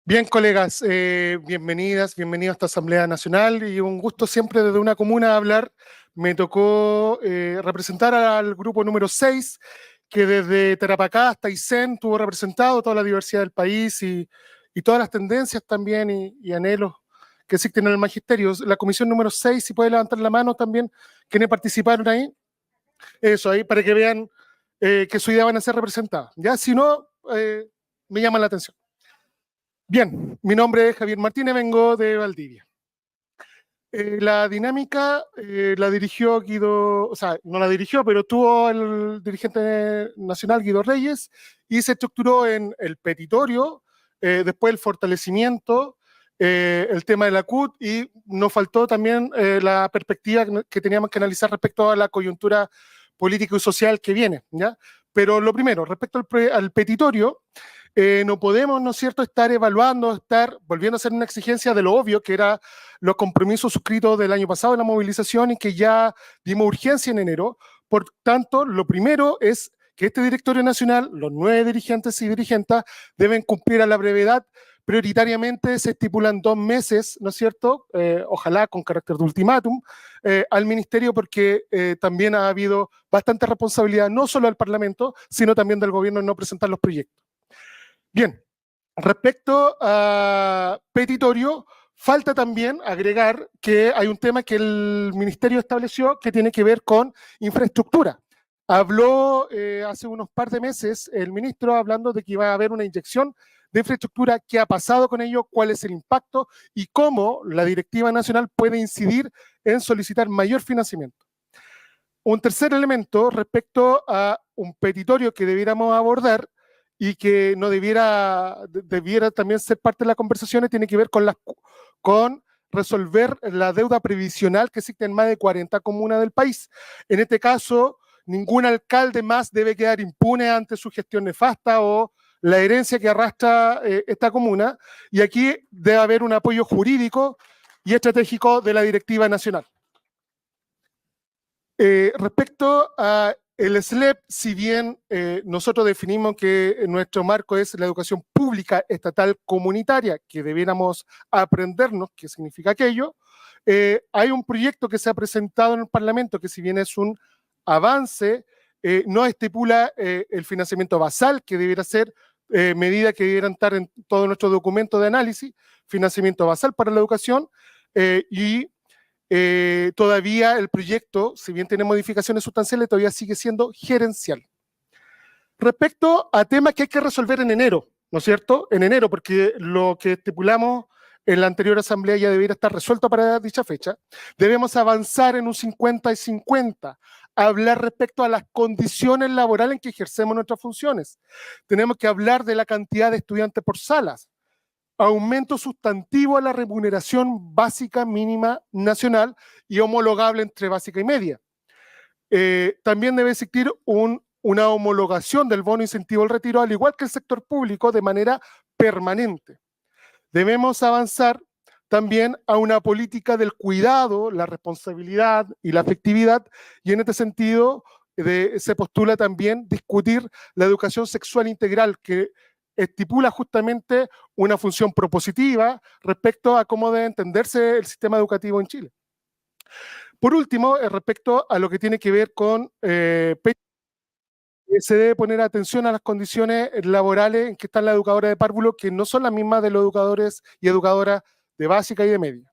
Bien, colegas, bienvenidos a esta Asamblea Nacional y un gusto siempre desde una comuna hablar. Me tocó representar al grupo número 6, que desde Tarapacá hasta Aysén tuvo representado toda la diversidad del país y todas las tendencias también y anhelos que existen en el magisterio. La comisión número 6, si puede levantar la mano también, quienes participaron ahí. Eso, ahí para que vean que su idea van a ser representadas. Ya, si no, me llama la atención. Bien, mi nombre es Javier Martínez, vengo de Valdivia. La dinámica la dirigió Guido, o sea, no la dirigió, pero tuvo el dirigente nacional Guido Reyes y se estructuró en el petitorio, después el fortalecimiento, el tema de la CUT y nos faltó también la perspectiva que teníamos que analizar respecto a la coyuntura política y social que viene, ¿ya? Pero lo primero, respecto al petitorio, no podemos, ¿no es cierto?, estar evaluando, estar volviendo a hacer una exigencia de lo obvio, que era los compromisos suscritos del año pasado de la movilización y que ya dimos urgencia en enero. Por tanto, lo primero es que este directorio nacional, los 9 dirigentes y dirigentas, deben cumplir a la brevedad. Prioritariamente se estipulan 2 meses, ¿no es cierto?, ojalá con carácter de ultimátum, al ministerio, porque también ha habido bastante responsabilidad, no solo del Parlamento, sino también del gobierno en no presentar los proyectos. Bien, respecto a petitorio, falta también agregar que hay un tema que el ministerio estableció que tiene que ver con infraestructura. Habló hace unos par de meses el ministro hablando de que iba a haber una inyección de infraestructura, qué ha pasado con ello, cuál es el impacto y cómo la directiva nacional puede incidir en solicitar mayor financiamiento. Un tercer elemento respecto a un petitorio que debiéramos abordar y que no debiera también ser parte de las conversaciones, tiene que ver con resolver la deuda previsional que existe en más de 40 comunas del país. En este caso, ningún alcalde más debe quedar impune ante su gestión nefasta o la herencia que arrastra esta comuna, y aquí debe haber un apoyo jurídico y estratégico de la directiva nacional. Respecto a el SLEP, si bien nosotros definimos que nuestro marco es la educación pública estatal comunitaria, que debiéramos aprendernos qué significa aquello, hay un proyecto que se ha presentado en el Parlamento que, si bien es un avance, no estipula el financiamiento basal, que debiera ser medida que debieran estar en todo nuestro documento de análisis, financiamiento basal para la educación, y todavía el proyecto, si bien tiene modificaciones sustanciales, todavía sigue siendo gerencial. Respecto a temas que hay que resolver en enero, ¿no es cierto? En enero, porque lo que estipulamos en la anterior asamblea ya debería estar resuelto para dicha fecha. Debemos avanzar en un 50 y 50, hablar respecto a las condiciones laborales en que ejercemos nuestras funciones. Tenemos que hablar de la cantidad de estudiantes por salas, aumento sustantivo a la remuneración básica mínima nacional y homologable entre básica y media. También debe existir una homologación del bono incentivo al retiro, al igual que el sector público, de manera permanente. Debemos avanzar también a una política del cuidado, la responsabilidad y la afectividad, y en este sentido se postula también discutir la educación sexual integral, que estipula justamente una función propositiva respecto a cómo debe entenderse el sistema educativo en Chile. Por último, respecto a lo que tiene que ver con se debe poner atención a las condiciones laborales en que están las educadoras de párvulo, que no son las mismas de los educadores y educadoras de básica y de media.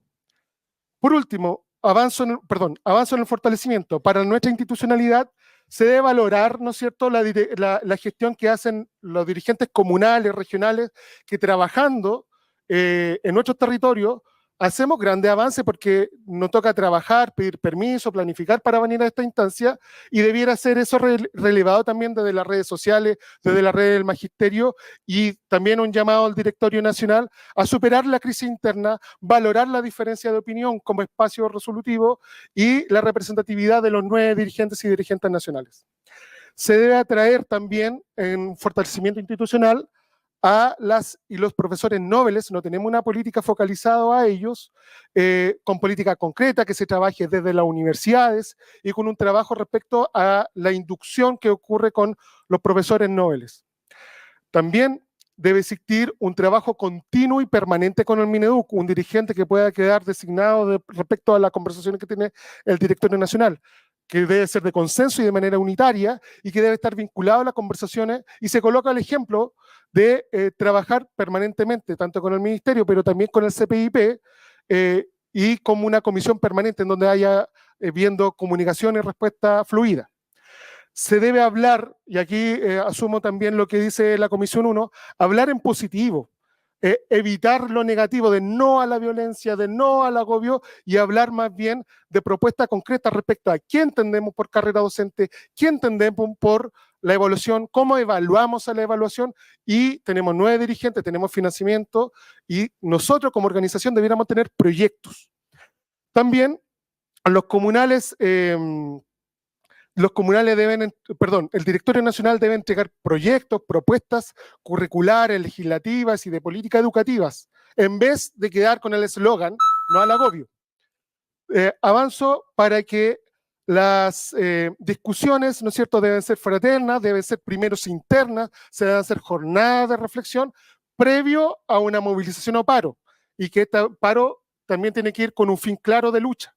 Por último, avanzo en el fortalecimiento. Para nuestra institucionalidad se debe valorar, ¿no es cierto?, la gestión que hacen los dirigentes comunales, regionales, que trabajando en nuestros territorios hacemos grandes avances, porque nos toca trabajar, pedir permiso, planificar para venir a esta instancia, y debiera ser eso relevado también desde las redes sociales, desde la red del magisterio, y también un llamado al directorio nacional a superar la crisis interna, valorar la diferencia de opinión como espacio resolutivo y la representatividad de los 9 dirigentes y dirigentes nacionales. Se debe atraer también en fortalecimiento institucional a las y los profesores nobles. No tenemos una política focalizada a ellos, con política concreta que se trabaje desde las universidades y con un trabajo respecto a la inducción que ocurre con los profesores nobles. También debe existir un trabajo continuo y permanente con el Mineduc, un dirigente que pueda quedar designado respecto a las conversaciones que tiene el directorio nacional, que debe ser de consenso y de manera unitaria y que debe estar vinculado a las conversaciones, y se coloca el ejemplo de trabajar permanentemente, tanto con el ministerio, pero también con el CPIP, y como una comisión permanente en donde haya viendo comunicación y respuesta fluida. Se debe hablar, y aquí asumo también lo que dice la Comisión 1, hablar en positivo, evitar lo negativo, de no a la violencia, de no al agobio, y hablar más bien de propuestas concretas respecto a qué entendemos por carrera docente, qué entendemos por la evaluación, cómo evaluamos a la evaluación, y tenemos 9 dirigentes, tenemos financiamiento, y nosotros como organización debiéramos tener proyectos. También los comunales... el directorio nacional debe entregar proyectos, propuestas curriculares, legislativas y de políticas educativas, en vez de quedar con el eslogan, no al agobio. Avanzo para que las discusiones, ¿no es cierto?, deben ser fraternas, deben ser primero internas, se deben hacer jornadas de reflexión previo a una movilización o paro, y que este paro también tiene que ir con un fin claro de lucha.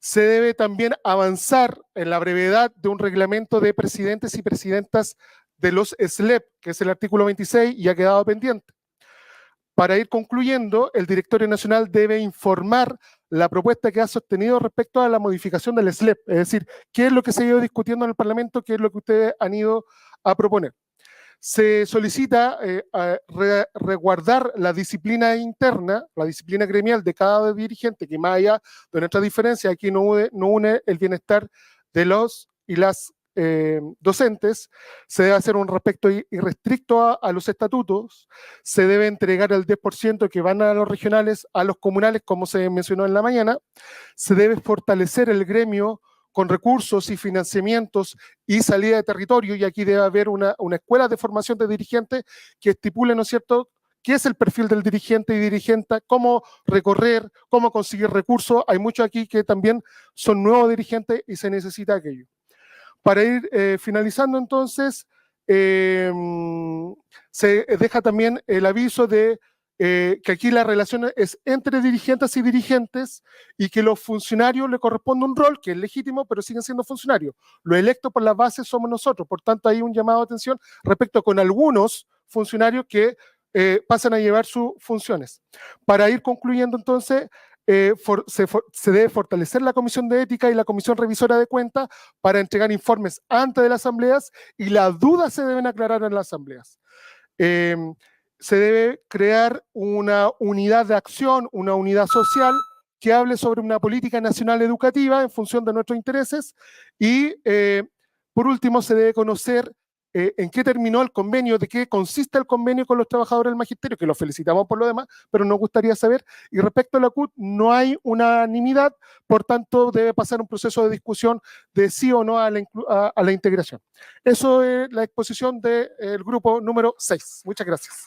Se debe también avanzar en la brevedad de un reglamento de presidentes y presidentas de los SLEP, que es el artículo 26, y ha quedado pendiente. Para ir concluyendo, el directorio nacional debe informar la propuesta que ha sostenido respecto a la modificación del SLEP, es decir, qué es lo que se ha ido discutiendo en el Parlamento, qué es lo que ustedes han ido a proponer. Se solicita resguardar la disciplina interna, la disciplina gremial de cada dirigente, que más allá de nuestra diferencia, aquí no une el bienestar de los y las docentes. Se debe hacer un respeto irrestricto a los estatutos, se debe entregar el 10% que van a los regionales, a los comunales, como se mencionó en la mañana, se debe fortalecer el gremio con recursos y financiamientos y salida de territorio, y aquí debe haber una escuela de formación de dirigentes que estipule, ¿no es cierto?, qué es el perfil del dirigente y dirigenta, cómo recorrer, cómo conseguir recursos. Hay muchos aquí que también son nuevos dirigentes y se necesita aquello. Para ir finalizando entonces, se deja también el aviso de que aquí la relación es entre dirigentes y dirigentes, y que los funcionarios le corresponde un rol que es legítimo, pero siguen siendo funcionarios. Los electos por las bases somos nosotros, por tanto hay un llamado de atención respecto con algunos funcionarios que pasan a llevar sus funciones. Para ir concluyendo entonces, se debe fortalecer la Comisión de Ética y la Comisión Revisora de Cuentas para entregar informes antes de las asambleas, y las dudas se deben aclarar en las asambleas. Se debe crear una unidad de acción, una unidad social que hable sobre una política nacional educativa en función de nuestros intereses, y por último se debe conocer en qué terminó el convenio, de qué consiste el convenio con los trabajadores del magisterio, que los felicitamos por lo demás, pero nos gustaría saber. Y respecto a la CUT, no hay unanimidad, por tanto debe pasar un proceso de discusión de sí o no a la integración. Eso es la exposición del grupo número 6. Muchas gracias.